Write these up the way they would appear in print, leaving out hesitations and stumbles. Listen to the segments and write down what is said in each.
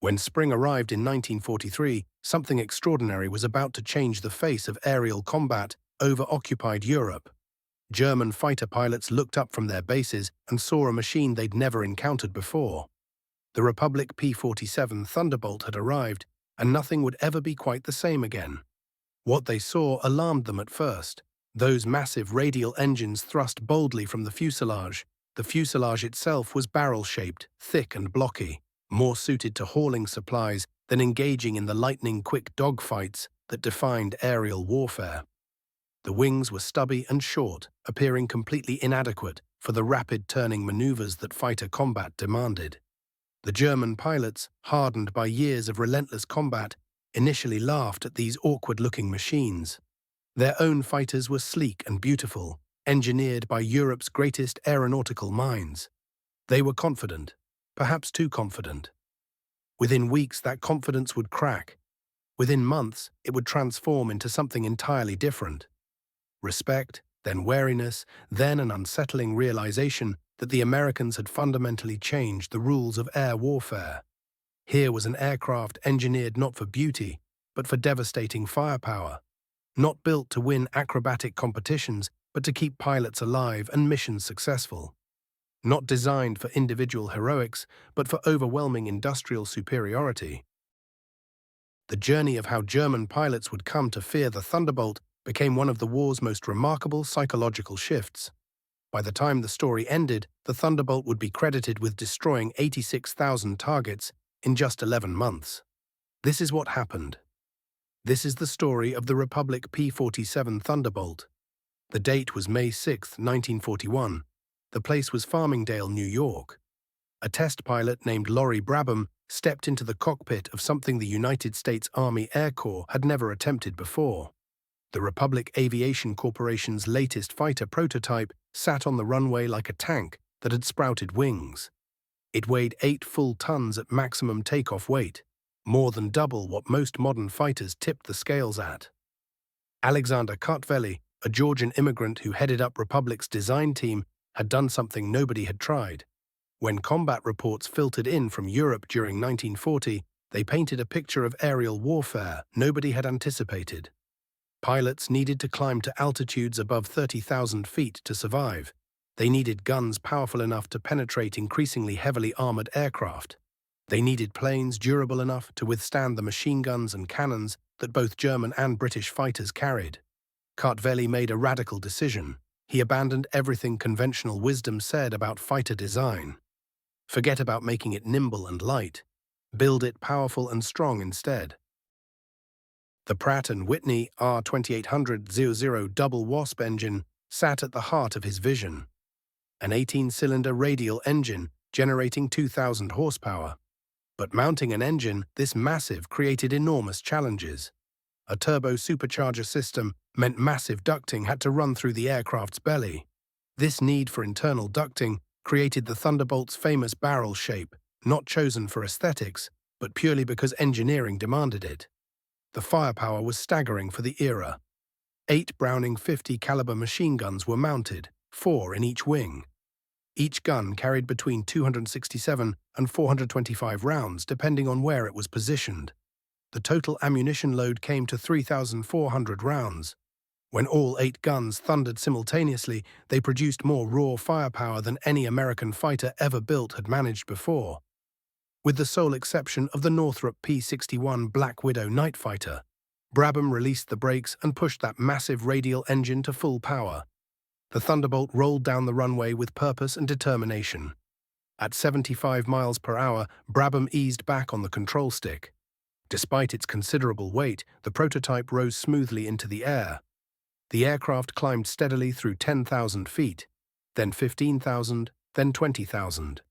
When spring arrived in 1943, something extraordinary was about to change the face of aerial combat over occupied Europe. German fighter pilots looked up from their bases and saw a machine they'd never encountered before. The Republic P-47 Thunderbolt had arrived, and nothing would ever be quite the same again. What they saw alarmed them at first. Those massive radial engines thrust boldly from the fuselage. The fuselage itself was barrel-shaped, thick and blocky, more suited to hauling supplies than engaging in the lightning-quick dogfights that defined aerial warfare. The wings were stubby and short, appearing completely inadequate for the rapid turning maneuvers that fighter combat demanded. The German pilots, hardened by years of relentless combat, initially laughed at these awkward-looking machines. Their own fighters were sleek and beautiful, engineered by Europe's greatest aeronautical minds. They were confident, perhaps too confident. Within weeks, that confidence would crack. Within months, it would transform into something entirely different. Respect, then wariness, then an unsettling realization that the Americans had fundamentally changed the rules of air warfare. Here was an aircraft engineered not for beauty, but for devastating firepower. Not built to win acrobatic competitions, but to keep pilots alive and missions successful. Not designed for individual heroics, but for overwhelming industrial superiority. The journey of how German pilots would come to fear the Thunderbolt became one of the war's most remarkable psychological shifts. By the time the story ended, the Thunderbolt would be credited with destroying 86,000 targets in just 11 months. This is what happened. This is the story of the Republic P-47 Thunderbolt. The date was May 6, 1941. The place was Farmingdale, New York. A test pilot named Laurie Brabham stepped into the cockpit of something the United States Army Air Corps had never attempted before. The Republic Aviation Corporation's latest fighter prototype sat on the runway like a tank that had sprouted wings. It weighed 8 full tons at maximum takeoff weight, more than double what most modern fighters tipped the scales at. Alexander Kartveli, a Georgian immigrant who headed up Republic's design team, had done something nobody had tried. When combat reports filtered in from Europe during 1940, they painted a picture of aerial warfare nobody had anticipated. Pilots needed to climb to altitudes above 30,000 feet to survive. They needed guns powerful enough to penetrate increasingly heavily armored aircraft. They needed planes durable enough to withstand the machine guns and cannons that both German and British fighters carried. Kartveli made a radical decision. He abandoned everything conventional wisdom said about fighter design. Forget about making it nimble and light. Build it powerful and strong instead. The Pratt & Whitney R2800-00 double wasp engine sat at the heart of his vision. An 18-cylinder radial engine generating 2,000 horsepower. But mounting an engine this massive created enormous challenges. A turbo supercharger system meant massive ducting had to run through the aircraft's belly. This need for internal ducting created the Thunderbolt's famous barrel shape, not chosen for aesthetics, but purely because engineering demanded it. The firepower was staggering for the era. 8 Browning .50 caliber machine guns were mounted, 4 in each wing. Each gun carried between 267 and 425 rounds, depending on where it was positioned. The total ammunition load came to 3,400 rounds. When all 8 guns thundered simultaneously, they produced more raw firepower than any American fighter ever built had managed before. With the sole exception of the Northrop P-61 Black Widow night fighter, Brabham released the brakes and pushed that massive radial engine to full power. The Thunderbolt rolled down the runway with purpose and determination. At 75 miles per hour, Brabham eased back on the control stick. Despite its considerable weight, the prototype rose smoothly into the air. The aircraft climbed steadily through 10,000 feet, then 15,000, then 20,000.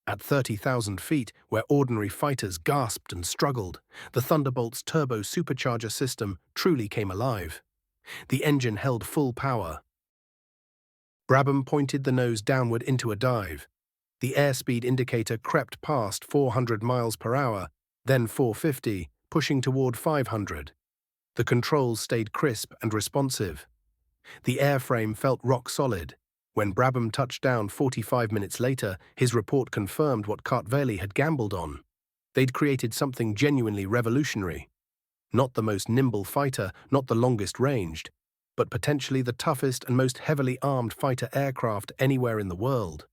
At 30,000 feet, where ordinary fighters gasped and struggled, the Thunderbolt's turbo supercharger system truly came alive. The engine held full power. Brabham pointed the nose downward into a dive. The airspeed indicator crept past 400 miles per hour, then 450, pushing toward 500. The controls stayed crisp and responsive. The airframe felt rock solid. When Brabham touched down 45 minutes later, his report confirmed what Kartveli had gambled on. They'd created something genuinely revolutionary. Not the most nimble fighter, not the longest ranged, but potentially the toughest and most heavily armed fighter aircraft anywhere in the world.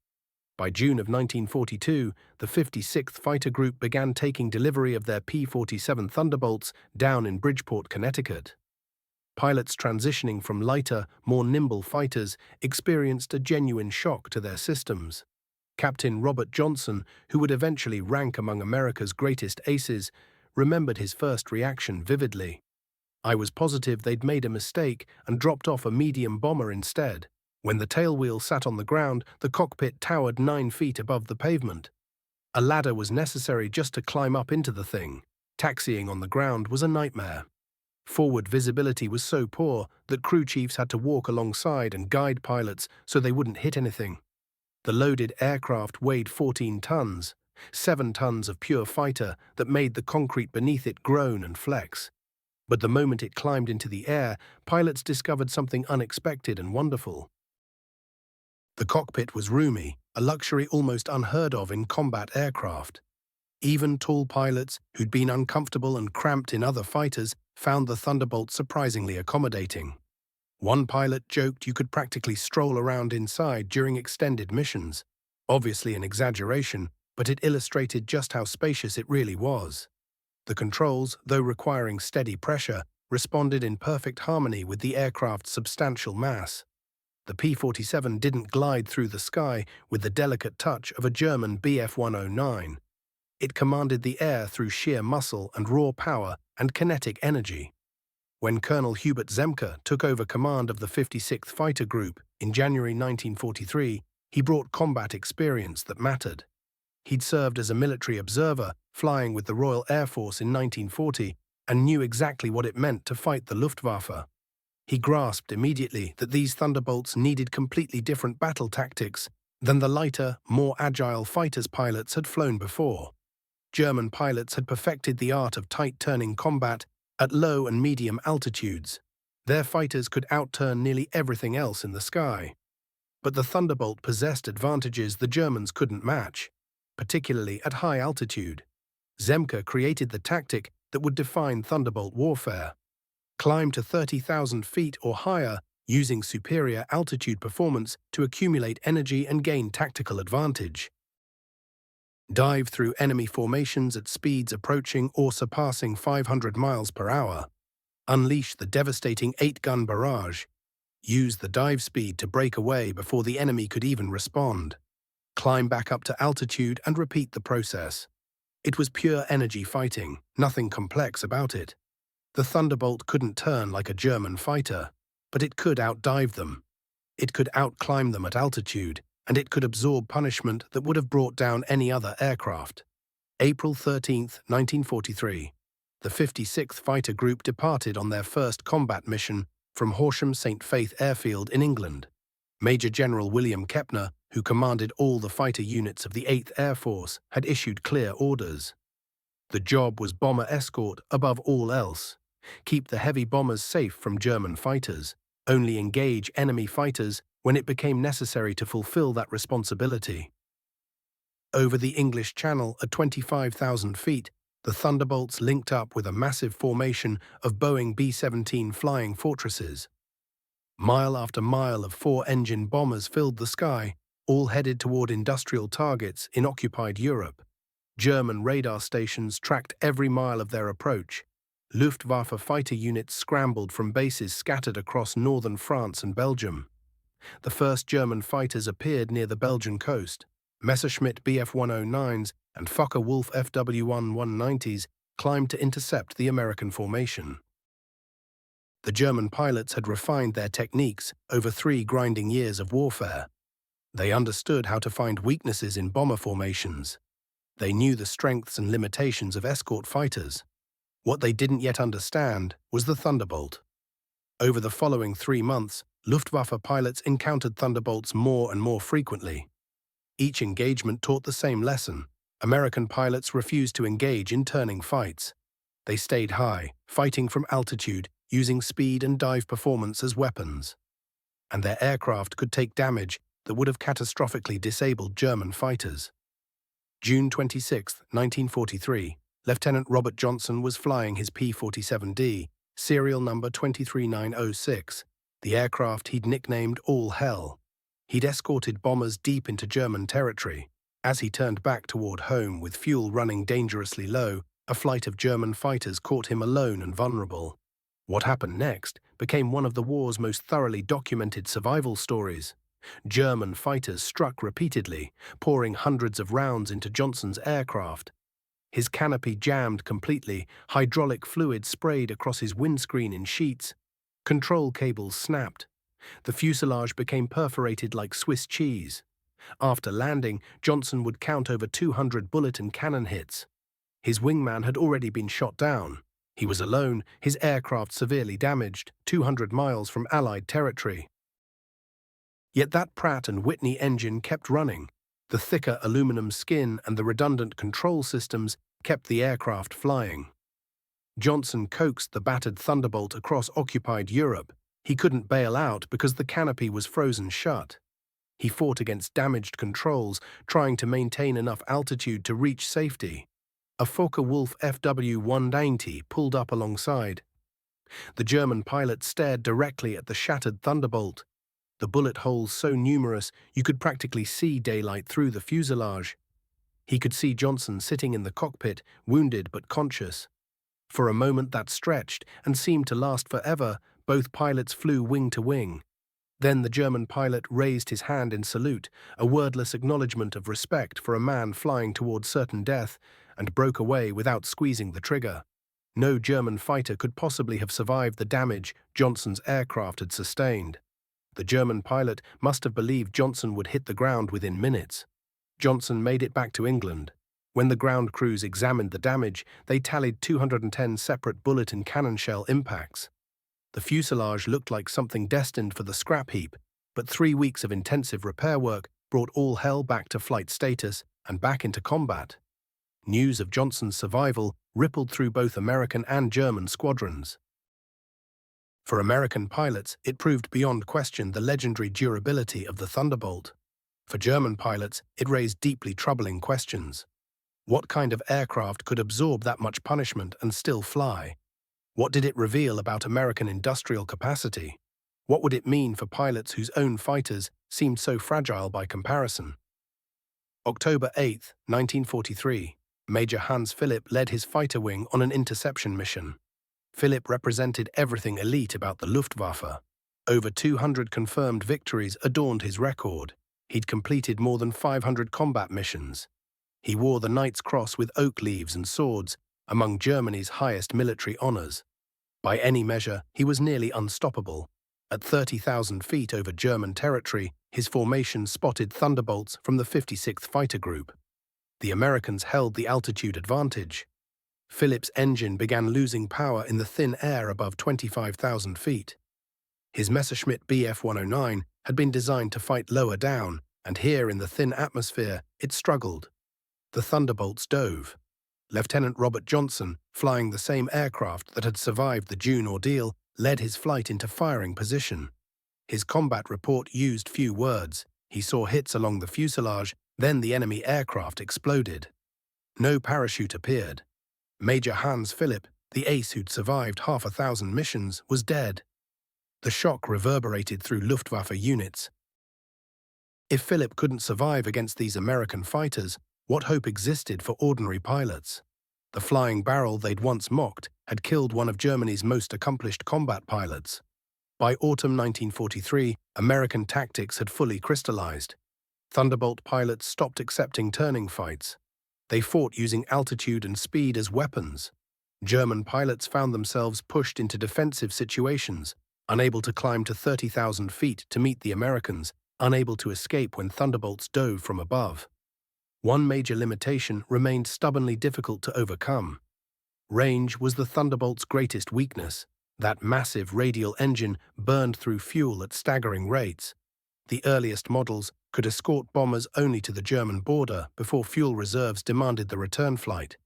By June of 1942, the 56th Fighter Group began taking delivery of their P-47 Thunderbolts down in Bridgeport, Connecticut. Pilots transitioning from lighter, more nimble fighters experienced a genuine shock to their systems. Captain Robert Johnson, who would eventually rank among America's greatest aces, remembered his first reaction vividly. "I was positive they'd made a mistake and dropped off a medium bomber instead. When the tailwheel sat on the ground, the cockpit towered 9 feet above the pavement. A ladder was necessary just to climb up into the thing. Taxiing on the ground was a nightmare. Forward visibility was so poor that crew chiefs had to walk alongside and guide pilots so they wouldn't hit anything. The loaded aircraft weighed 14 tons, 7 tons of pure fighter that made the concrete beneath it groan and flex. But the moment it climbed into the air, pilots discovered something unexpected and wonderful. The cockpit was roomy, a luxury almost unheard of in combat aircraft. Even tall pilots, who'd been uncomfortable and cramped in other fighters, found the Thunderbolt surprisingly accommodating. One pilot joked you could practically stroll around inside during extended missions. Obviously an exaggeration, but it illustrated just how spacious it really was. The controls, though requiring steady pressure, responded in perfect harmony with the aircraft's substantial mass. The P-47 didn't glide through the sky with the delicate touch of a German Bf-109. It commanded the air through sheer muscle and raw power and kinetic energy. When Colonel Hubert Zemke took over command of the 56th Fighter Group in January 1943, he brought combat experience that mattered. He'd served as a military observer, flying with the Royal Air Force in 1940, and knew exactly what it meant to fight the Luftwaffe. He grasped immediately that these Thunderbolts needed completely different battle tactics than the lighter, more agile fighters pilots had flown before. German pilots had perfected the art of tight-turning combat at low and medium altitudes. Their fighters could outturn nearly everything else in the sky. But the Thunderbolt possessed advantages the Germans couldn't match, particularly at high altitude. Zemke created the tactic that would define Thunderbolt warfare. Climb to 30,000 feet or higher using superior altitude performance to accumulate energy and gain tactical advantage. Dive through enemy formations at speeds approaching or surpassing 500 miles per hour. Unleash the devastating 8-gun barrage. Use the dive speed to break away before the enemy could even respond. Climb back up to altitude and repeat the process. It was pure energy fighting, nothing complex about it. The Thunderbolt couldn't turn like a German fighter, but it could outdive them. It could outclimb them at altitude, and it could absorb punishment that would have brought down any other aircraft. April 13, 1943. The 56th Fighter Group departed on their first combat mission from Horsham St. Faith Airfield in England. Major General William Kepner, who commanded all the fighter units of the 8th Air Force, had issued clear orders. The job was bomber escort above all else. Keep the heavy bombers safe from German fighters. Only engage enemy fighters when it became necessary to fulfill that responsibility. Over the English Channel at 25,000 feet, the Thunderbolts linked up with a massive formation of Boeing B-17 flying fortresses. Mile after mile of 4-engine bombers filled the sky, all headed toward industrial targets in occupied Europe. German radar stations tracked every mile of their approach. Luftwaffe fighter units scrambled from bases scattered across northern France and Belgium. The first German fighters appeared near the Belgian coast. Messerschmitt Bf-109s and Focke-Wulf FW-190s climbed to intercept the American formation. The German pilots had refined their techniques over 3 grinding years of warfare. They understood how to find weaknesses in bomber formations. They knew the strengths and limitations of escort fighters. What they didn't yet understand was the Thunderbolt. Over the following 3 months, Luftwaffe pilots encountered Thunderbolts more and more frequently. Each engagement taught the same lesson. American pilots refused to engage in turning fights. They stayed high, fighting from altitude, using speed and dive performance as weapons. And their aircraft could take damage that would have catastrophically disabled German fighters. June 26, 1943, Lieutenant Robert Johnson was flying his P-47D, serial number 23906, the aircraft he'd nicknamed All Hell. He'd escorted bombers deep into German territory. As he turned back toward home with fuel running dangerously low, a flight of German fighters caught him alone and vulnerable. What happened next became one of the war's most thoroughly documented survival stories. German fighters struck repeatedly, pouring hundreds of rounds into Johnson's aircraft. His canopy jammed completely, hydraulic fluid sprayed across his windscreen in sheets. Control cables snapped. The fuselage became perforated like Swiss cheese. After landing, Johnson would count over 200 bullet and cannon hits. His wingman had already been shot down. He was alone, his aircraft severely damaged, 200 miles from Allied territory. Yet that Pratt & Whitney engine kept running. The thicker aluminum skin and the redundant control systems kept the aircraft flying. Johnson coaxed the battered Thunderbolt across occupied Europe. He couldn't bail out because the canopy was frozen shut. He fought against damaged controls, trying to maintain enough altitude to reach safety. A Focke-Wulf FW-190 pulled up alongside. The German pilot stared directly at the shattered Thunderbolt. The bullet holes so numerous you could practically see daylight through the fuselage. He could see Johnson sitting in the cockpit, wounded but conscious. For a moment that stretched and seemed to last forever. Both pilots flew wing to wing. Then the German pilot raised his hand in salute, a wordless acknowledgement of respect for a man flying toward certain death, and broke away without squeezing the trigger. No German fighter could possibly have survived the damage Johnson's aircraft had sustained. The German pilot must have believed Johnson would hit the ground within minutes. Johnson made it back to England. When the ground crews examined the damage, they tallied 210 separate bullet and cannon shell impacts. The fuselage looked like something destined for the scrap heap, but 3 weeks of intensive repair work brought All Hell back to flight status and back into combat. News of Johnson's survival rippled through both American and German squadrons. For American pilots, it proved beyond question the legendary durability of the Thunderbolt. For German pilots, it raised deeply troubling questions. What kind of aircraft could absorb that much punishment and still fly? What did it reveal about American industrial capacity? What would it mean for pilots whose own fighters seemed so fragile by comparison? October 8, 1943, Major Hans Philipp led his fighter wing on an interception mission. Philipp represented everything elite about the Luftwaffe. Over 200 confirmed victories adorned his record. He'd completed more than 500 combat missions. He wore the Knight's Cross with oak leaves and swords, among Germany's highest military honors. By any measure, he was nearly unstoppable. At 30,000 feet over German territory, his formation spotted Thunderbolts from the 56th Fighter Group. The Americans held the altitude advantage. Philipp's engine began losing power in the thin air above 25,000 feet. His Messerschmitt Bf-109 had been designed to fight lower down, and here in the thin atmosphere, it struggled. The Thunderbolts dove. Lieutenant Robert Johnson, flying the same aircraft that had survived the June ordeal, led his flight into firing position. His combat report used few words. He saw hits along the fuselage, then the enemy aircraft exploded. No parachute appeared. Major Hans Philipp, the ace who'd survived 1,000 missions, was dead. The shock reverberated through Luftwaffe units. If Philipp couldn't survive against these American fighters, what hope existed for ordinary pilots? The flying barrel they'd once mocked had killed one of Germany's most accomplished combat pilots. By autumn 1943, American tactics had fully crystallized. Thunderbolt pilots stopped accepting turning fights. They fought using altitude and speed as weapons. German pilots found themselves pushed into defensive situations, unable to climb to 30,000 feet to meet the Americans, unable to escape when Thunderbolts dove from above. One major limitation remained stubbornly difficult to overcome. Range was the Thunderbolt's greatest weakness. That massive radial engine burned through fuel at staggering rates. The earliest models could escort bombers only to the German border before fuel reserves demanded the return flight.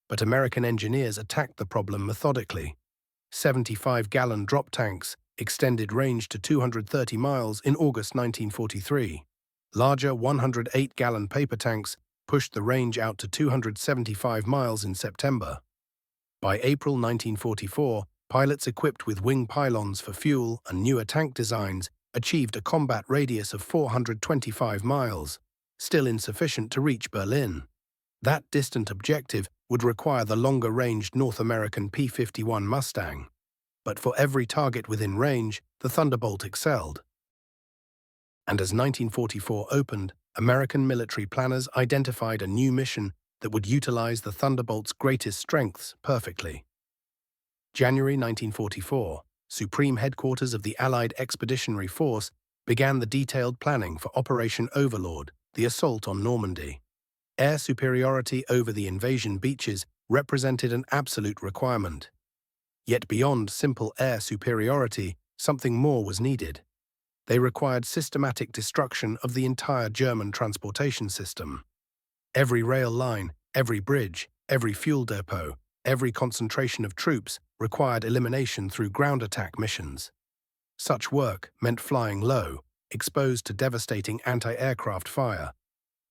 But American engineers attacked the problem methodically. 75-gallon drop tanks extended range to 230 miles in August 1943. Larger 108-gallon paper tanks pushed the range out to 275 miles in September. By April 1944, pilots equipped with wing pylons for fuel and newer tank designs achieved a combat radius of 425 miles, still insufficient to reach Berlin. That distant objective would require the longer-ranged North American P-51 Mustang. But for every target within range, the Thunderbolt excelled. And as 1944 opened, American military planners identified a new mission that would utilize the Thunderbolt's greatest strengths perfectly. January 1944, Supreme Headquarters of the Allied Expeditionary Force began the detailed planning for Operation Overlord, the assault on Normandy. Air superiority over the invasion beaches represented an absolute requirement. Yet beyond simple air superiority, something more was needed. They required systematic destruction of the entire German transportation system. Every rail line, every bridge, every fuel depot, every concentration of troops required elimination through ground attack missions. Such work meant flying low, exposed to devastating anti-aircraft fire.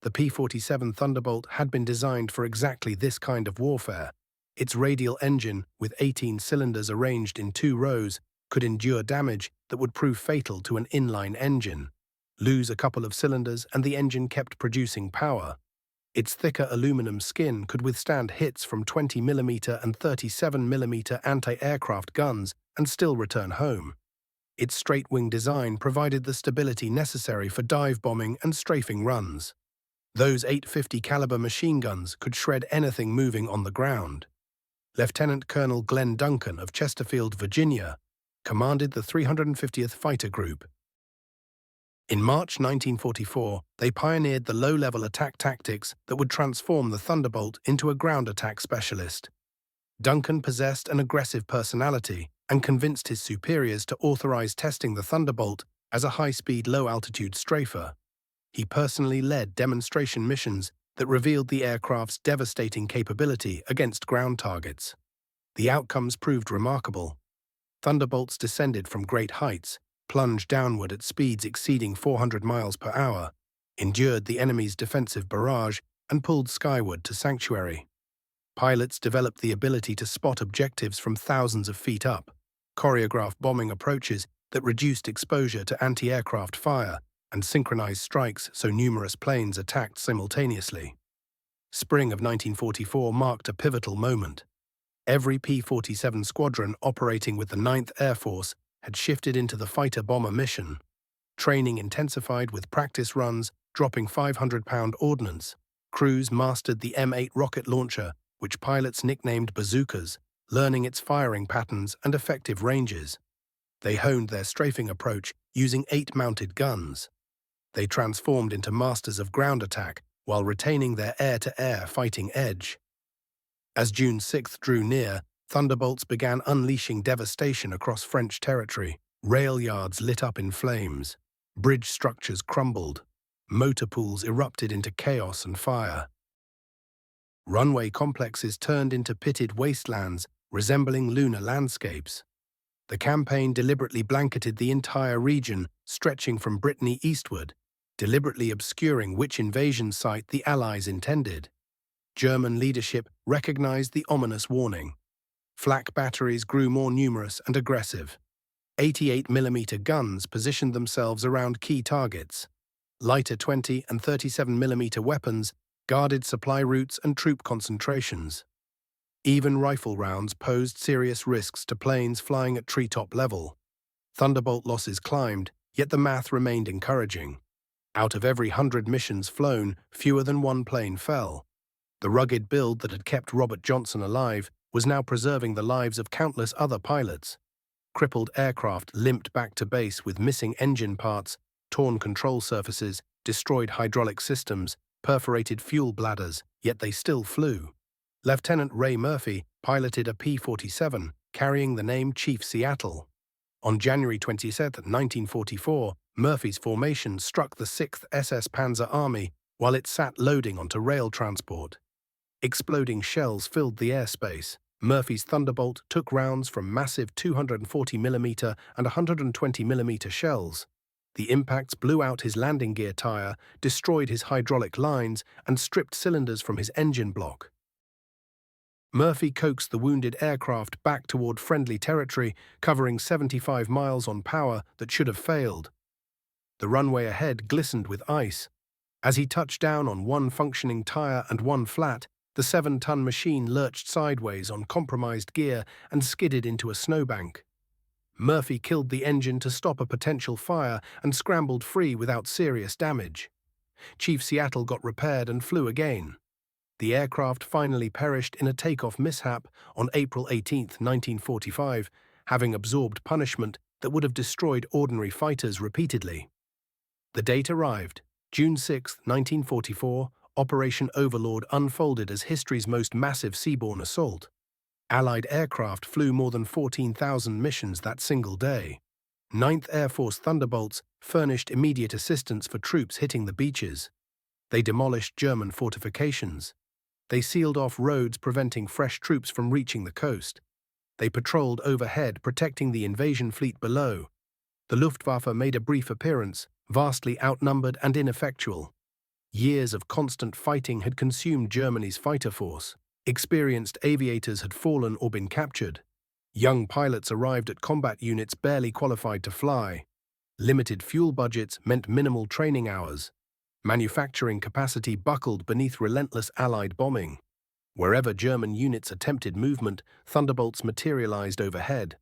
The P-47 Thunderbolt had been designed for exactly this kind of warfare. Its radial engine, with 18 cylinders arranged in 2 rows, could endure damage that would prove fatal to an inline engine. Lose a couple of cylinders and the engine kept producing power. Its thicker aluminum skin could withstand hits from 20mm and 37mm anti-aircraft guns and still return home. Its straight-wing design provided the stability necessary for dive bombing and strafing runs. Those 850 caliber machine guns could shred anything moving on the ground. Lieutenant Colonel Glenn Duncan of Chesterfield, Virginia, commanded the 350th Fighter Group. In March 1944, they pioneered the low-level attack tactics that would transform the Thunderbolt into a ground attack specialist. Duncan possessed an aggressive personality and convinced his superiors to authorize testing the Thunderbolt as a high-speed, low-altitude strafer. He personally led demonstration missions that revealed the aircraft's devastating capability against ground targets. The outcomes proved remarkable. Thunderbolts descended from great heights, plunged downward at speeds exceeding 400 miles per hour, endured the enemy's defensive barrage, and pulled skyward to sanctuary. Pilots developed the ability to spot objectives from thousands of feet up, choreograph bombing approaches that reduced exposure to anti-aircraft fire, and synchronized strikes so numerous planes attacked simultaneously. Spring of 1944 marked a pivotal moment. Every P-47 squadron operating with the 9th Air Force had shifted into the fighter-bomber mission. Training intensified with practice runs, dropping 500-pound ordnance. Crews mastered the M8 rocket launcher, which pilots nicknamed bazookas, learning its firing patterns and effective ranges. They honed their strafing approach using 8 mounted guns. They transformed into masters of ground attack while retaining their air-to-air fighting edge. As June 6 drew near, Thunderbolts began unleashing devastation across French territory. Rail yards lit up in flames. Bridge structures crumbled. Motor pools erupted into chaos and fire. Runway complexes turned into pitted wastelands resembling lunar landscapes. The campaign deliberately blanketed the entire region, stretching from Brittany eastward, deliberately obscuring which invasion site the Allies intended. German leadership recognized the ominous warning. Flak batteries grew more numerous and aggressive. 88mm guns positioned themselves around key targets. Lighter 20 and 37mm weapons guarded supply routes and troop concentrations. Even rifle rounds posed serious risks to planes flying at treetop level. Thunderbolt losses climbed, yet the math remained encouraging. Out of every 100 missions flown, fewer than 1 plane fell. The rugged build that had kept Robert Johnson alive was now preserving the lives of countless other pilots. Crippled aircraft limped back to base with missing engine parts, torn control surfaces, destroyed hydraulic systems, perforated fuel bladders, yet they still flew. Lieutenant Ray Murphy piloted a P-47, carrying the name Chief Seattle. On January 27, 1944, Murphy's formation struck the 6th SS Panzer Army while it sat loading onto rail transport. Exploding shells filled the airspace. Murphy's Thunderbolt took rounds from massive 240mm and 120mm shells. The impacts blew out his landing gear tire, destroyed his hydraulic lines, and stripped cylinders from his engine block. Murphy coaxed the wounded aircraft back toward friendly territory, covering 75 miles on power that should have failed. The runway ahead glistened with ice. As he touched down on one functioning tire and one flat, the 7-ton machine lurched sideways on compromised gear and skidded into a snowbank. Murphy killed the engine to stop a potential fire and scrambled free without serious damage. Chief Seattle got repaired and flew again. The aircraft finally perished in a takeoff mishap on April 18, 1945, having absorbed punishment that would have destroyed ordinary fighters repeatedly. The date arrived. June 6, 1944, Operation Overlord unfolded as history's most massive seaborne assault. Allied aircraft flew more than 14,000 missions that single day. 9th Air Force Thunderbolts furnished immediate assistance for troops hitting the beaches. They demolished German fortifications. They sealed off roads preventing fresh troops from reaching the coast. They patrolled overhead, protecting the invasion fleet below. The Luftwaffe made a brief appearance, vastly outnumbered and ineffectual. Years of constant fighting had consumed Germany's fighter force. Experienced aviators had fallen or been captured. Young pilots arrived at combat units barely qualified to fly. Limited fuel budgets meant minimal training hours. Manufacturing capacity buckled beneath relentless Allied bombing. Wherever German units attempted movement, Thunderbolts materialized overhead.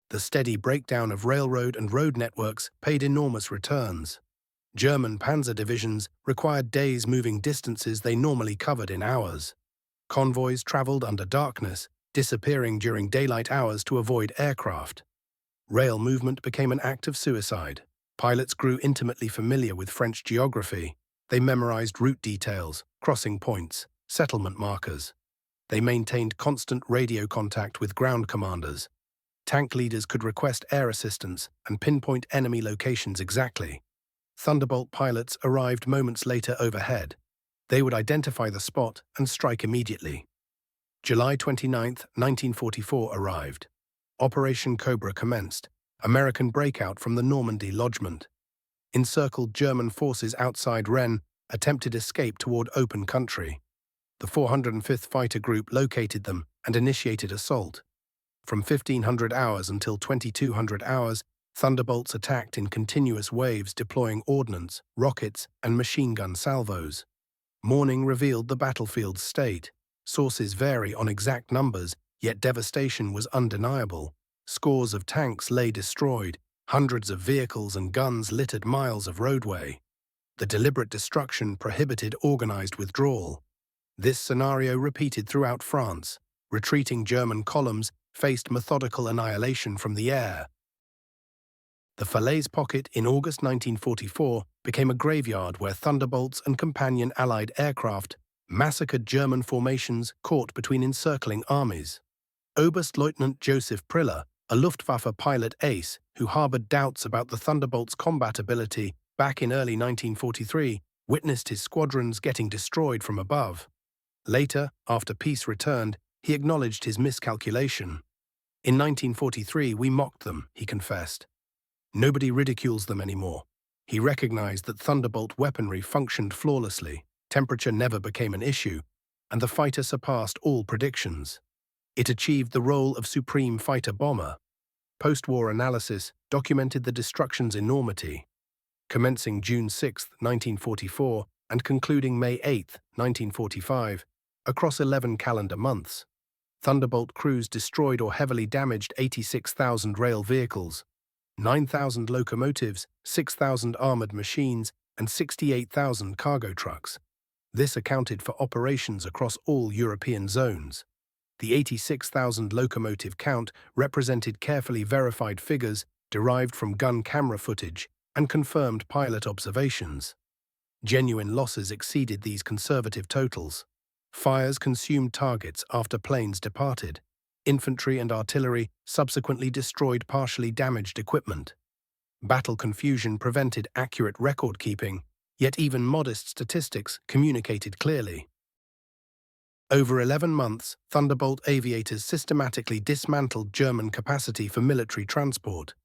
The steady breakdown of railroad and road networks paid enormous returns. German panzer divisions required days moving distances they normally covered in hours. Convoys traveled under darkness, disappearing during daylight hours to avoid aircraft. Rail movement became an act of suicide. Pilots grew intimately familiar with French geography. They memorized route details, crossing points, settlement markers. They maintained constant radio contact with ground commanders. Tank leaders could request air assistance and pinpoint enemy locations exactly. Thunderbolt pilots arrived moments later overhead. They would identify the spot and strike immediately. July 29, 1944 arrived. Operation Cobra commenced. American breakout from the Normandy lodgment. Encircled German forces outside Rennes attempted escape toward open country. The 405th Fighter Group located them and initiated assault. From 1500 hours until 2200 hours, Thunderbolts attacked in continuous waves, deploying ordnance, rockets, and machine gun salvos. Morning revealed the battlefield's state. Sources vary on exact numbers, yet devastation was undeniable. Scores of tanks lay destroyed, hundreds of vehicles and guns littered miles of roadway. The deliberate destruction prohibited organized withdrawal. This scenario repeated throughout France. Retreating German columns faced methodical annihilation from the air. The Falaise Pocket in August 1944 became a graveyard where Thunderbolts and companion Allied aircraft massacred German formations caught between encircling armies. Oberstleutnant Joseph Priller, a Luftwaffe pilot ace who harbored doubts about the Thunderbolts' combat ability back in early 1943, witnessed his squadrons getting destroyed from above. Later, after peace returned, he acknowledged his miscalculation. In 1943, we mocked them, he confessed. Nobody ridicules them anymore. He recognized that Thunderbolt weaponry functioned flawlessly, temperature never became an issue, and the fighter surpassed all predictions. It achieved the role of supreme fighter bomber. Post-war analysis documented the destruction's enormity. Commencing June 6, 1944, and concluding May 8, 1945, across 11 calendar months, Thunderbolt crews destroyed or heavily damaged 86,000 rail vehicles, 9,000 locomotives, 6,000 armored machines, and 68,000 cargo trucks. This accounted for operations across all European zones. The 86,000 locomotive count represented carefully verified figures derived from gun camera footage and confirmed pilot observations. Genuine losses exceeded these conservative totals. Fires consumed targets after planes departed. Infantry and artillery subsequently destroyed partially damaged equipment. Battle confusion prevented accurate record-keeping, yet even modest statistics communicated clearly. Over 11 months, Thunderbolt aviators systematically dismantled German capacity for military transport.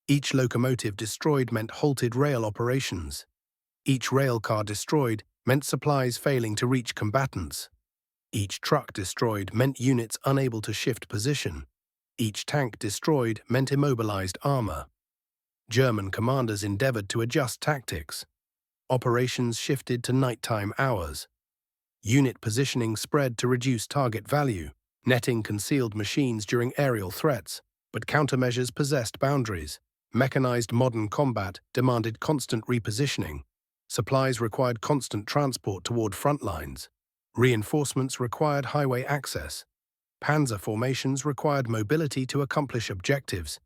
Each locomotive destroyed meant halted rail operations. Each rail car destroyed meant supplies failing to reach combatants. Each truck destroyed meant units unable to shift position. Each tank destroyed meant immobilized armor. German commanders endeavored to adjust tactics. Operations shifted to nighttime hours. Unit positioning spread to reduce target value. Netting concealed machines during aerial threats, but countermeasures possessed boundaries. Mechanized modern combat demanded constant repositioning. Supplies required constant transport toward front lines. Reinforcements required highway access. Panzer formations required mobility to accomplish objectives.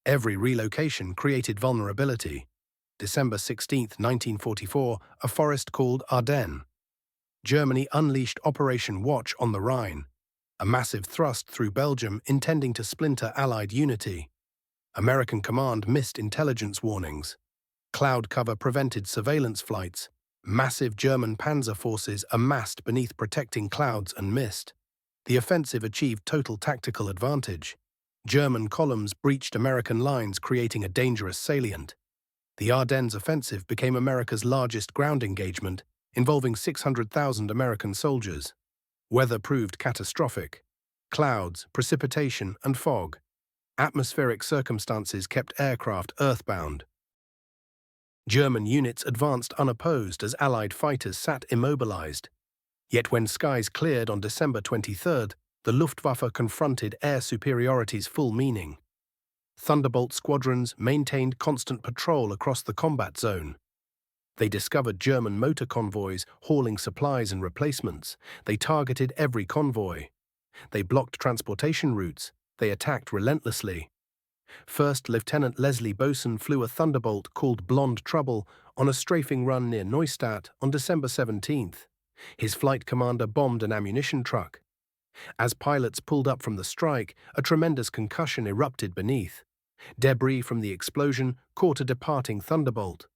Every relocation created vulnerability. December 16, 1944, a forest called Ardennes. Germany unleashed Operation Watch on the Rhine, a massive thrust through Belgium intending to splinter Allied unity. American command missed intelligence warnings. Cloud cover prevented surveillance flights. Massive German panzer forces amassed beneath protecting clouds and mist. The offensive achieved total tactical advantage. German columns breached American lines, creating a dangerous salient. The Ardennes offensive became America's largest ground engagement, involving 600,000 American soldiers. Weather proved catastrophic. Clouds, precipitation, and fog. Atmospheric circumstances kept aircraft earthbound. German units advanced unopposed as Allied fighters sat immobilized. Yet when skies cleared on December 23rd, the Luftwaffe confronted air superiority's full meaning. Thunderbolt squadrons maintained constant patrol across the combat zone. They discovered German motor convoys hauling supplies and replacements. They targeted every convoy. They blocked transportation routes. They attacked relentlessly. First Lieutenant Leslie Boson flew a Thunderbolt called Blonde Trouble on a strafing run near Neustadt on December 17th. His flight commander bombed an ammunition truck. As pilots pulled up from the strike, a tremendous concussion erupted beneath. Debris from the explosion caught a departing Thunderbolt.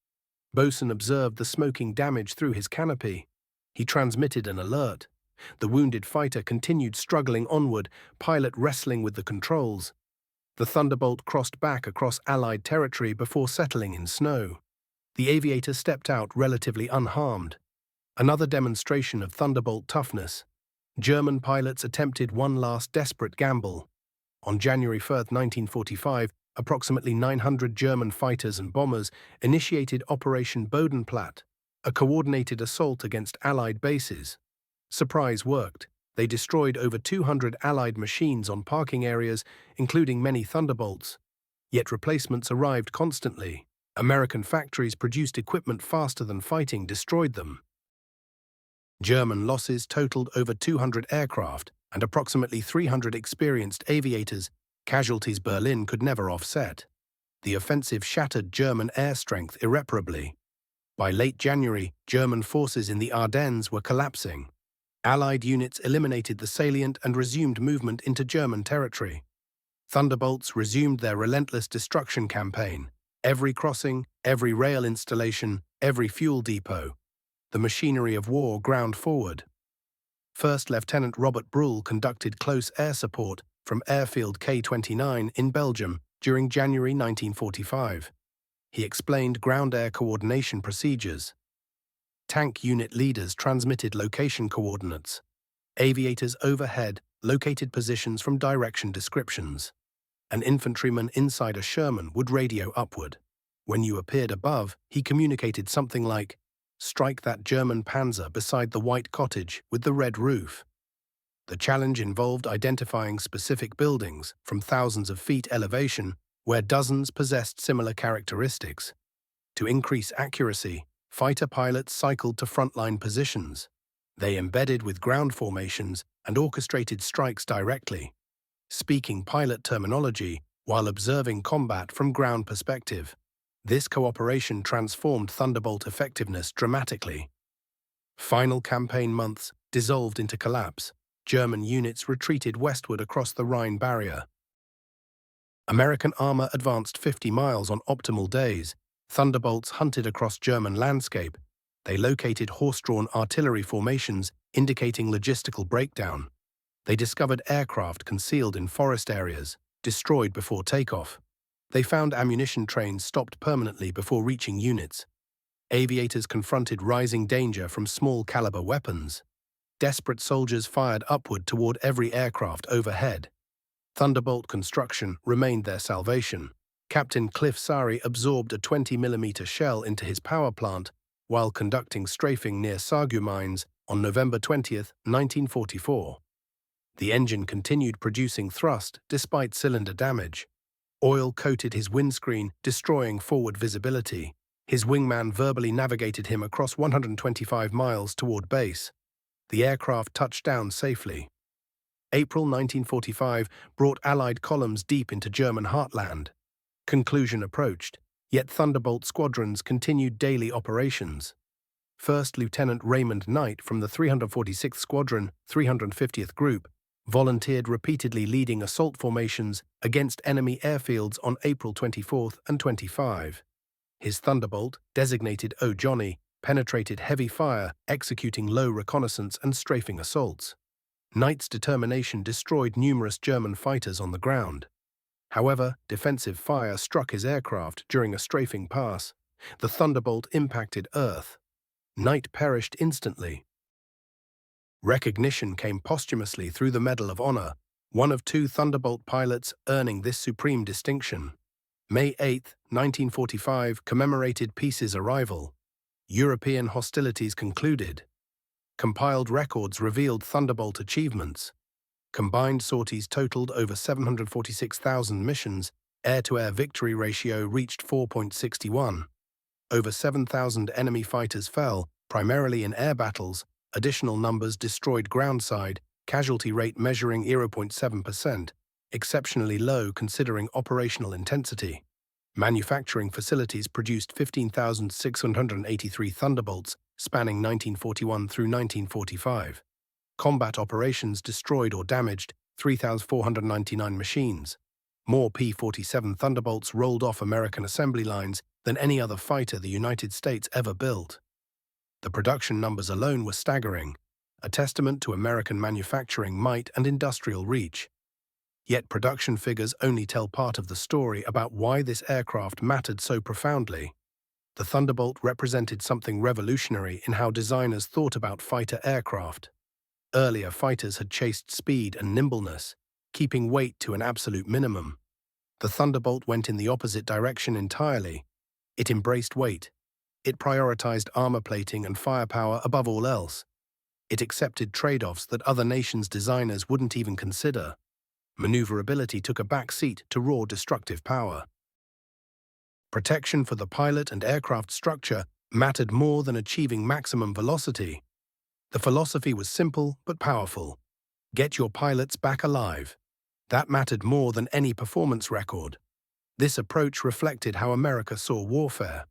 Boson observed the smoking damage through his canopy. He transmitted an alert. The wounded fighter continued struggling onward, pilot wrestling with the controls. The Thunderbolt crossed back across Allied territory before settling in snow. The aviator stepped out relatively unharmed. Another demonstration of Thunderbolt toughness. German pilots attempted one last desperate gamble. On January 1, 1945, approximately 900 German fighters and bombers initiated Operation Bodenplatte, a coordinated assault against Allied bases. Surprise worked. They destroyed over 200 Allied machines on parking areas, including many Thunderbolts. Yet replacements arrived constantly. American factories produced equipment faster than fighting destroyed them. German losses totaled over 200 aircraft and approximately 300 experienced aviators, casualties Berlin could never offset. The offensive shattered German air strength irreparably. By late January, German forces in the Ardennes were collapsing. Allied units eliminated the salient and resumed movement into German territory. Thunderbolts resumed their relentless destruction campaign. Every crossing, every rail installation, every fuel depot. The machinery of war ground forward. First Lieutenant Robert Bruhl conducted close air support from Airfield K-29 in Belgium during January 1945. He explained ground-air coordination procedures. Tank unit leaders transmitted location coordinates. Aviators overhead located positions from direction descriptions. An infantryman inside a Sherman would radio upward. When you appeared above, he communicated something like, "Strike that German panzer beside the white cottage with the red roof." The challenge involved identifying specific buildings from thousands of feet elevation where dozens possessed similar characteristics. To increase accuracy, fighter pilots cycled to frontline positions. They embedded with ground formations and orchestrated strikes directly, speaking pilot terminology while observing combat from ground perspective. This cooperation transformed Thunderbolt effectiveness dramatically. Final campaign months dissolved into collapse. German units retreated westward across the Rhine barrier. American armor advanced 50 miles on optimal days. Thunderbolts hunted across German landscape. They located horse-drawn artillery formations, indicating logistical breakdown. They discovered aircraft concealed in forest areas, destroyed before takeoff. They found ammunition trains stopped permanently before reaching units. Aviators confronted rising danger from small-caliber weapons. Desperate soldiers fired upward toward every aircraft overhead. Thunderbolt construction remained their salvation. Captain Cliff Sari absorbed a 20mm shell into his power plant while conducting strafing near Sagu mines on November 20, 1944. The engine continued producing thrust despite cylinder damage. Oil coated his windscreen, destroying forward visibility. His wingman verbally navigated him across 125 miles toward base. The aircraft touched down safely. April 1945 brought Allied columns deep into German heartland. Conclusion approached, yet Thunderbolt squadrons continued daily operations. First Lieutenant Raymond Knight from the 346th Squadron, 350th Group, volunteered repeatedly leading assault formations against enemy airfields on April 24 and 25. His Thunderbolt, designated O Johnny, penetrated heavy fire, executing low reconnaissance and strafing assaults. Knight's determination destroyed numerous German fighters on the ground. However, defensive fire struck his aircraft during a strafing pass. The Thunderbolt impacted Earth. Knight perished instantly. Recognition came posthumously through the Medal of Honor, one of 2 Thunderbolt pilots earning this supreme distinction. May 8, 1945 commemorated peace's arrival. European hostilities concluded. Compiled records revealed Thunderbolt achievements. Combined sorties totaled over 746,000 missions. Air-to-air victory ratio reached 4.61. Over 7,000 enemy fighters fell, primarily in air battles. Additional numbers destroyed groundside, casualty rate measuring 0.7%, exceptionally low considering operational intensity. Manufacturing facilities produced 15,683 Thunderbolts, spanning 1941 through 1945. Combat operations destroyed or damaged 3,499 machines. More P-47 Thunderbolts rolled off American assembly lines than any other fighter the United States ever built. The production numbers alone were staggering, a testament to American manufacturing might and industrial reach. Yet production figures only tell part of the story about why this aircraft mattered so profoundly. The Thunderbolt represented something revolutionary in how designers thought about fighter aircraft. Earlier fighters had chased speed and nimbleness, keeping weight to an absolute minimum. The Thunderbolt went in the opposite direction entirely. It embraced weight. It prioritized armor plating and firepower above all else. It accepted trade-offs that other nations' designers wouldn't even consider. Maneuverability took a back seat to raw destructive power. Protection for the pilot and aircraft structure mattered more than achieving maximum velocity. The philosophy was simple but powerful. Get your pilots back alive. That mattered more than any performance record. This approach reflected how America saw warfare.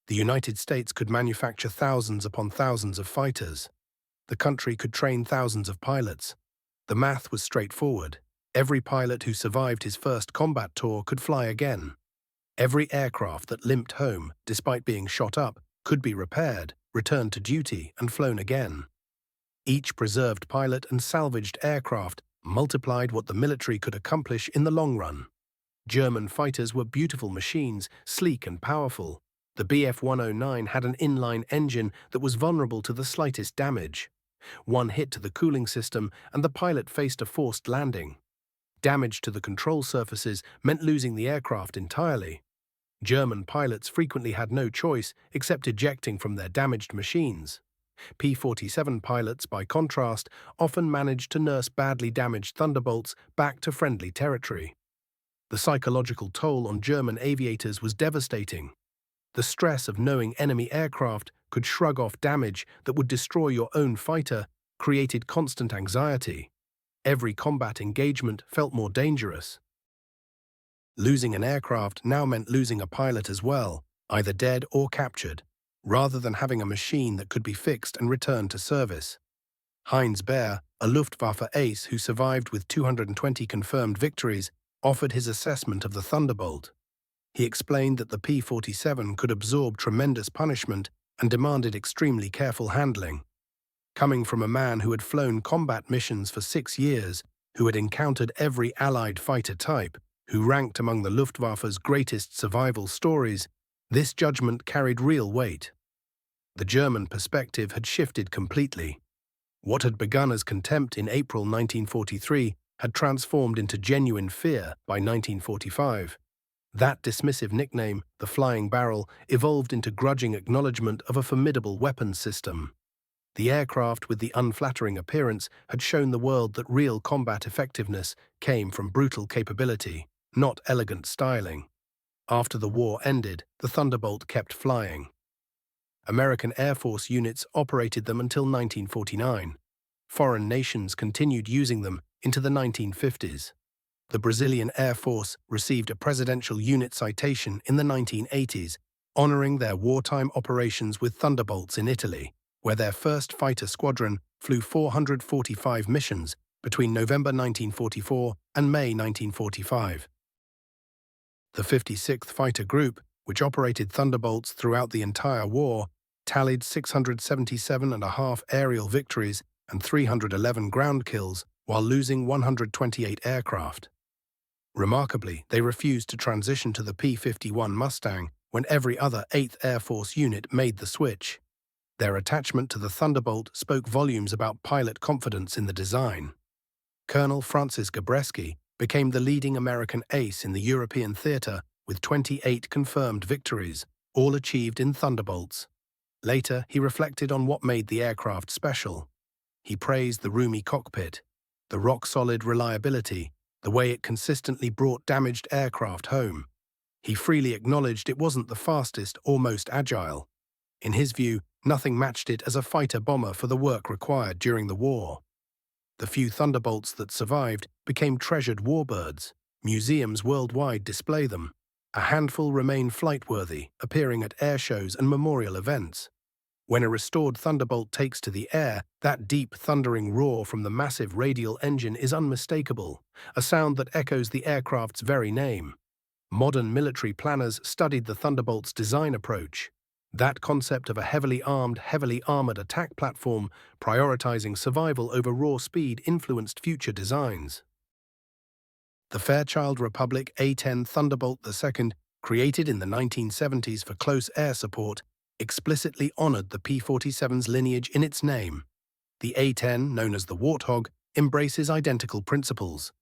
The United States could manufacture thousands upon thousands of fighters. The country could train thousands of pilots. The math was straightforward. Every pilot who survived his first combat tour could fly again. Every aircraft that limped home, despite being shot up, could be repaired, returned to duty, and flown again. Each preserved pilot and salvaged aircraft multiplied what the military could accomplish in the long run. German fighters were beautiful machines, sleek and powerful. The Bf-109 had an inline engine that was vulnerable to the slightest damage. One hit to the cooling system and the pilot faced a forced landing. Damage to the control surfaces meant losing the aircraft entirely. German pilots frequently had no choice except ejecting from their damaged machines. P-47 pilots, by contrast, often managed to nurse badly damaged Thunderbolts back to friendly territory. The psychological toll on German aviators was devastating. The stress of knowing enemy aircraft could shrug off damage that would destroy your own fighter created constant anxiety. Every combat engagement felt more dangerous. Losing an aircraft now meant losing a pilot as well, either dead or captured, rather than having a machine that could be fixed and returned to service. Heinz Baer, a Luftwaffe ace who survived with 220 confirmed victories, offered his assessment of the Thunderbolt. He explained that the P-47 could absorb tremendous punishment and demanded extremely careful handling. Coming from a man who had flown combat missions for 6 years, who had encountered every Allied fighter type, who ranked among the Luftwaffe's greatest survival stories, this judgment carried real weight. The German perspective had shifted completely. What had begun as contempt in April 1943 had transformed into genuine fear by 1945. That dismissive nickname, the Flying Barrel, evolved into grudging acknowledgement of a formidable weapons system. The aircraft with the unflattering appearance had shown the world that real combat effectiveness came from brutal capability, not elegant styling. After the war ended, the Thunderbolt kept flying. American Air Force units operated them until 1949. Foreign nations continued using them into the 1950s. The Brazilian Air Force received a presidential unit citation in the 1980s, honoring their wartime operations with Thunderbolts in Italy, where their first fighter squadron flew 445 missions between November 1944 and May 1945. The 56th Fighter Group, which operated Thunderbolts throughout the entire war, tallied 677.5 aerial victories and 311 ground kills while losing 128 aircraft. Remarkably, they refused to transition to the P-51 Mustang when every other 8th Air Force unit made the switch. Their attachment to the Thunderbolt spoke volumes about pilot confidence in the design. Colonel Francis Gabreski became the leading American ace in the European theater with 28 confirmed victories, all achieved in Thunderbolts. Later, he reflected on what made the aircraft special. He praised the roomy cockpit, the rock-solid reliability, the way it consistently brought damaged aircraft home. He freely acknowledged it wasn't the fastest or most agile. In his view, nothing matched it as a fighter-bomber for the work required during the war. The few Thunderbolts that survived became treasured warbirds. Museums worldwide display them. A handful remain flight-worthy, appearing at air shows and memorial events. When a restored Thunderbolt takes to the air, that deep, thundering roar from the massive radial engine is unmistakable, a sound that echoes the aircraft's very name. Modern military planners studied the Thunderbolt's design approach. That concept of a heavily armed, heavily armored attack platform prioritizing survival over raw speed influenced future designs. The Fairchild Republic A-10 Thunderbolt II, created in the 1970s for close air support, explicitly honored the P-47's lineage in its name. The A-10, known as the Warthog, embraces identical principles: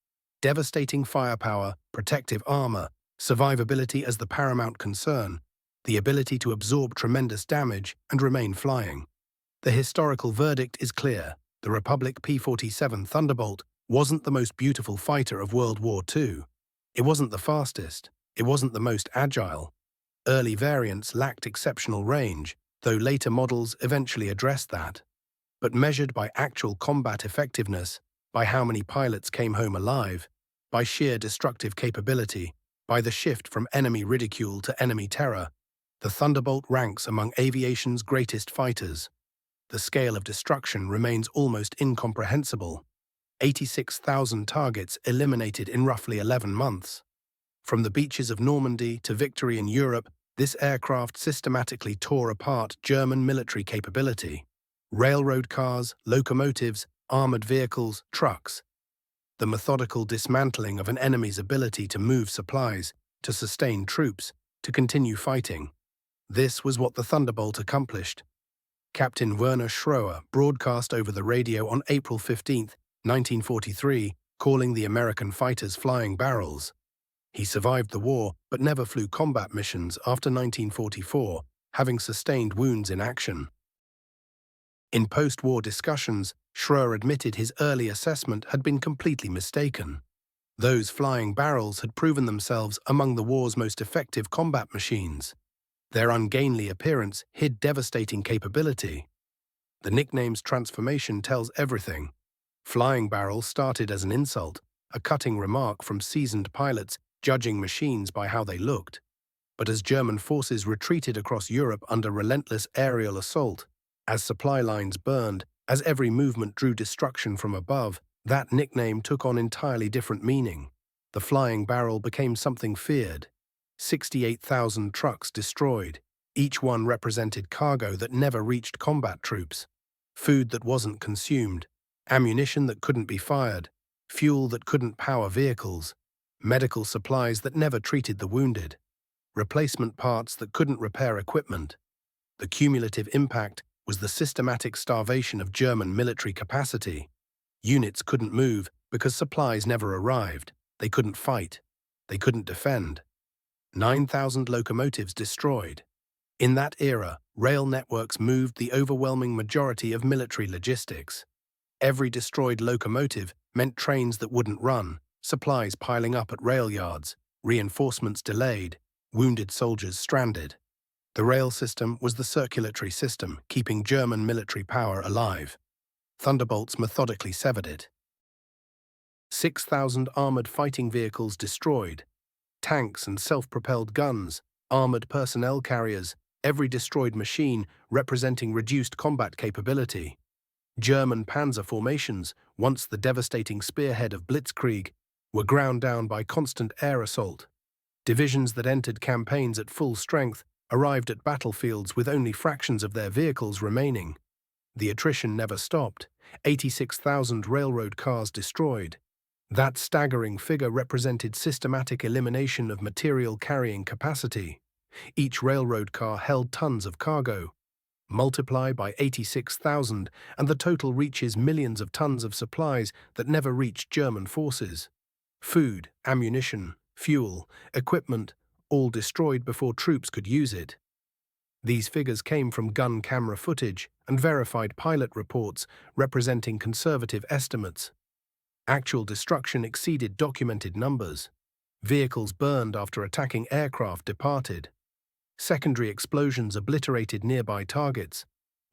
devastating firepower, protective armor, survivability as the paramount concern, the ability to absorb tremendous damage and remain flying. The historical verdict is clear. The Republic P-47 Thunderbolt wasn't the most beautiful fighter of World War II. It wasn't the fastest. It wasn't the most agile. Early variants lacked exceptional range, though later models eventually addressed that. But measured by actual combat effectiveness, by how many pilots came home alive, by sheer destructive capability, by the shift from enemy ridicule to enemy terror, the Thunderbolt ranks among aviation's greatest fighters. The scale of destruction remains almost incomprehensible. 86,000 targets eliminated in roughly 11 months. From the beaches of Normandy to victory in Europe, this aircraft systematically tore apart German military capability. Railroad cars, locomotives, armored vehicles, trucks. The methodical dismantling of an enemy's ability to move supplies, to sustain troops, to continue fighting. This was what the Thunderbolt accomplished. Captain Werner Schroer broadcast over the radio on April 15, 1943, calling the American fighters flying barrels. He survived the war but never flew combat missions after 1944, having sustained wounds in action. In post-war discussions, Schroer admitted his early assessment had been completely mistaken. Those flying barrels had proven themselves among the war's most effective combat machines. Their ungainly appearance hid devastating capability. The nickname's transformation tells everything. Flying barrels started as an insult, a cutting remark from seasoned pilots judging machines by how they looked. But as German forces retreated across Europe under relentless aerial assault, as supply lines burned, as every movement drew destruction from above, that nickname took on entirely different meaning. The flying barrel became something feared. 68,000 trucks destroyed. Each one represented cargo that never reached combat troops, food that wasn't consumed, ammunition that couldn't be fired, fuel that couldn't power vehicles. medical supplies that never treated the wounded, replacement parts that couldn't repair equipment. The cumulative impact was the systematic starvation of German military capacity. Units couldn't move because supplies never arrived. They couldn't fight. They couldn't defend. 9,000 locomotives destroyed. In that era, rail networks moved the overwhelming majority of military logistics. Every destroyed locomotive meant trains that wouldn't run, supplies piling up at rail yards, reinforcements delayed, wounded soldiers stranded. The rail system was the circulatory system, keeping German military power alive. Thunderbolts methodically severed it. 6,000 armored fighting vehicles destroyed. Tanks and self-propelled guns, armored personnel carriers, every destroyed machine representing reduced combat capability. German panzer formations, once the devastating spearhead of blitzkrieg, were ground down by constant air assault. Divisions that entered campaigns at full strength arrived at battlefields with only fractions of their vehicles remaining. The attrition never stopped. 86,000 railroad cars destroyed. That staggering figure represented systematic elimination of material carrying capacity. Each railroad car held tons of cargo. Multiply by 86,000 and the total reaches millions of tons of supplies that never reached German forces. Food, ammunition, fuel, equipment, all destroyed before troops could use it. These figures came from gun camera footage and verified pilot reports representing conservative estimates. Actual destruction exceeded documented numbers. Vehicles burned after attacking aircraft departed. Secondary explosions obliterated nearby targets.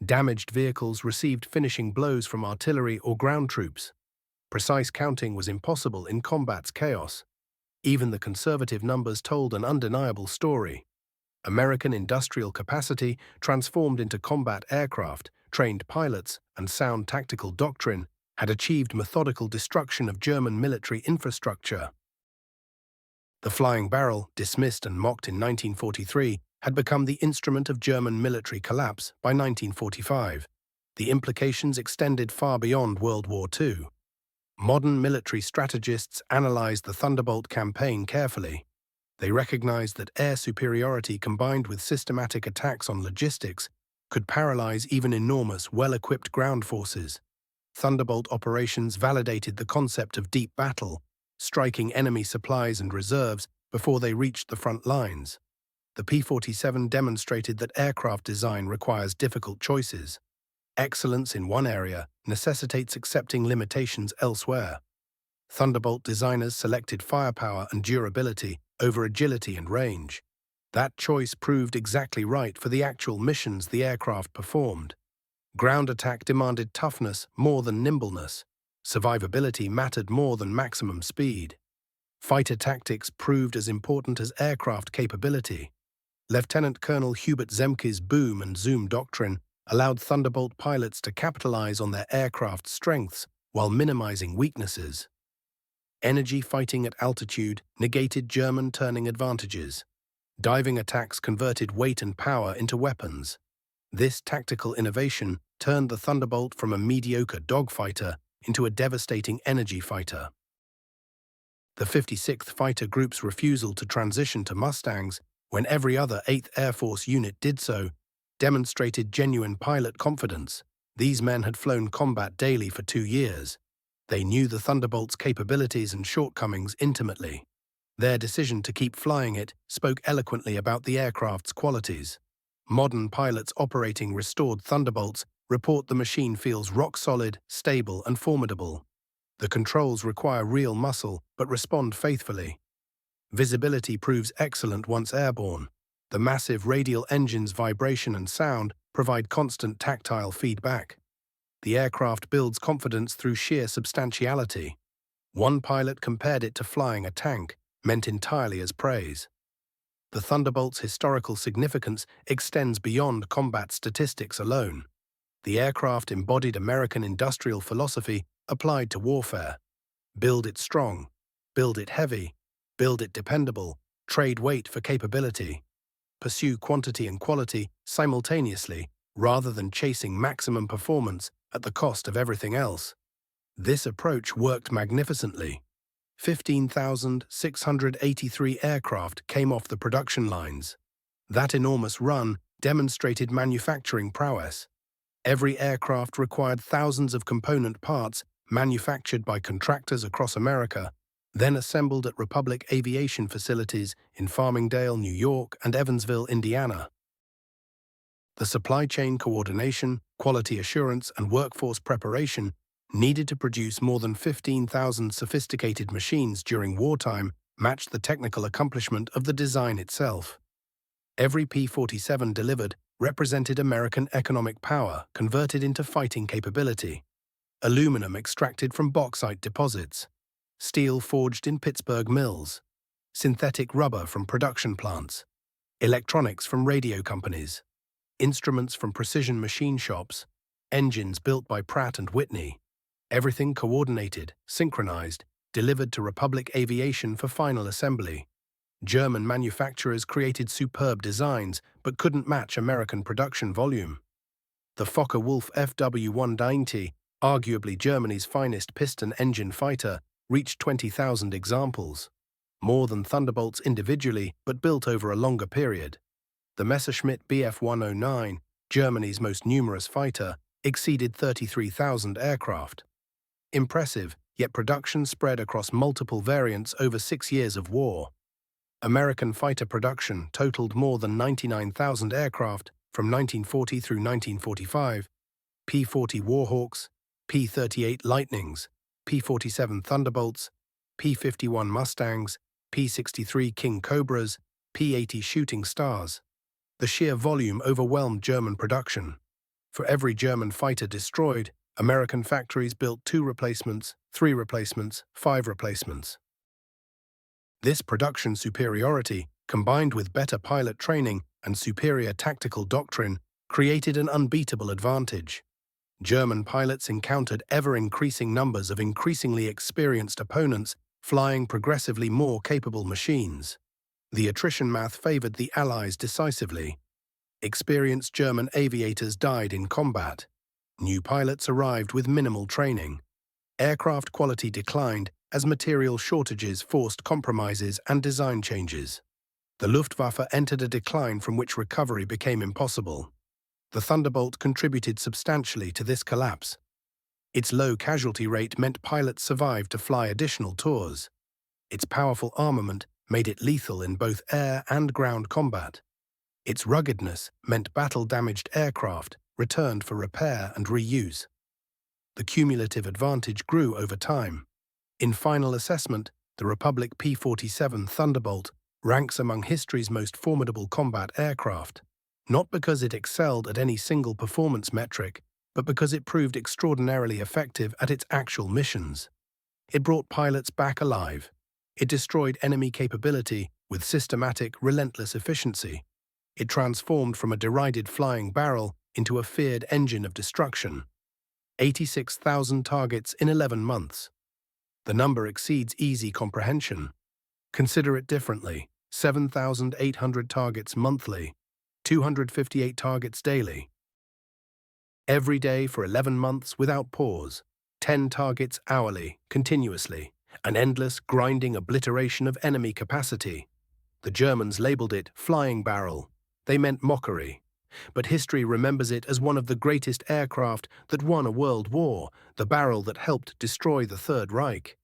Damaged vehicles received finishing blows from artillery or ground troops. Precise counting was impossible in combat's chaos. Even the conservative numbers told an undeniable story. American industrial capacity transformed into combat aircraft, trained pilots, and sound tactical doctrine had achieved methodical destruction of German military infrastructure. The flying barrel, dismissed and mocked in 1943, had become the instrument of German military collapse by 1945. The implications extended far beyond World War II. Modern military strategists analyzed the Thunderbolt campaign carefully. They recognized that air superiority combined with systematic attacks on logistics could paralyze even enormous, well-equipped ground forces. Thunderbolt operations validated the concept of deep battle, striking enemy supplies and reserves before they reached the front lines. The P-47 demonstrated that aircraft design requires difficult choices. Excellence in one area necessitates accepting limitations elsewhere. Thunderbolt designers selected firepower and durability over agility and range. That choice proved exactly right for the actual missions the aircraft performed. Ground attack demanded toughness more than nimbleness. Survivability mattered more than maximum speed. Fighter tactics proved as important as aircraft capability. Lieutenant Colonel Hubert Zemke's boom and zoom doctrine allowed Thunderbolt pilots to capitalize on their aircraft's strengths while minimizing weaknesses. Energy fighting at altitude negated German turning advantages. Diving attacks converted weight and power into weapons. This tactical innovation turned the Thunderbolt from a mediocre dogfighter into a devastating energy fighter. The 56th Fighter Group's refusal to transition to Mustangs when every other 8th Air Force unit did so demonstrated genuine pilot confidence. These men had flown combat daily for 2 years. They knew the Thunderbolt's capabilities and shortcomings intimately. Their decision to keep flying it spoke eloquently about the aircraft's qualities. Modern pilots operating restored Thunderbolts report the machine feels rock-solid, stable, and formidable. The controls require real muscle but respond faithfully. Visibility proves excellent once airborne. The massive radial engine's vibration and sound provide constant tactile feedback. The aircraft builds confidence through sheer substantiality. One pilot compared it to flying a tank, meant entirely as praise. The Thunderbolt's historical significance extends beyond combat statistics alone. The aircraft embodied American industrial philosophy applied to warfare. Build it strong, build it heavy, build it dependable, trade weight for capability. Pursue quantity and quality simultaneously rather than chasing maximum performance at the cost of everything else. This approach worked magnificently. 15,683 aircraft came off the production lines. That enormous run demonstrated manufacturing prowess. Every aircraft required thousands of component parts manufactured by contractors across America, then assembled at Republic Aviation facilities in Farmingdale, New York, and Evansville, Indiana. The supply chain coordination, quality assurance, and workforce preparation needed to produce more than 15,000 sophisticated machines during wartime matched the technical accomplishment of the design itself. Every P-47 delivered represented American economic power converted into fighting capability. Aluminum extracted from bauxite deposits, steel forged in Pittsburgh mills, synthetic rubber from production plants, electronics from radio companies, instruments from precision machine shops, engines built by Pratt & Whitney. Everything coordinated, synchronized, delivered to Republic Aviation for final assembly. German manufacturers created superb designs but couldn't match American production volume. The Focke-Wulf FW-190, arguably Germany's finest piston engine fighter, reached 20,000 examples. More than Thunderbolts individually, but built over a longer period. The Messerschmitt Bf-109, Germany's most numerous fighter, exceeded 33,000 aircraft. Impressive, yet production spread across multiple variants over 6 years of war. American fighter production totaled more than 99,000 aircraft from 1940 through 1945, P-40 Warhawks, P-38 Lightnings, P-47 Thunderbolts, P-51 Mustangs, P-63 King Cobras, P-80 Shooting Stars. The sheer volume overwhelmed German production. For every German fighter destroyed, American factories built 2 replacements, 3 replacements, 5 replacements. This production superiority, combined with better pilot training and superior tactical doctrine, created an unbeatable advantage. German pilots encountered ever-increasing numbers of increasingly experienced opponents flying progressively more capable machines. The attrition math favored the Allies decisively. Experienced German aviators died in combat. New pilots arrived with minimal training. Aircraft quality declined as material shortages forced compromises and design changes. The Luftwaffe entered a decline from which recovery became impossible. The Thunderbolt contributed substantially to this collapse. Its low casualty rate meant pilots survived to fly additional tours. Its powerful armament made it lethal in both air and ground combat. Its ruggedness meant battle-damaged aircraft returned for repair and reuse. The cumulative advantage grew over time. In final assessment, the Republic P-47 Thunderbolt ranks among history's most formidable combat aircraft, not because it excelled at any single performance metric, but because it proved extraordinarily effective at its actual missions. It brought pilots back alive. It destroyed enemy capability with systematic, relentless efficiency. It transformed from a derided flying barrel into a feared engine of destruction. 86,000 targets in 11 months. The number exceeds easy comprehension. Consider it differently: 7,800 targets monthly, 258 targets daily. Every day for 11 months without pause, 10 targets hourly, continuously, an endless, grinding obliteration of enemy capacity. The Germans labeled it flying barrel. They meant mockery. But history remembers it as one of the greatest aircraft that won a world war, the barrel that helped destroy the Third Reich.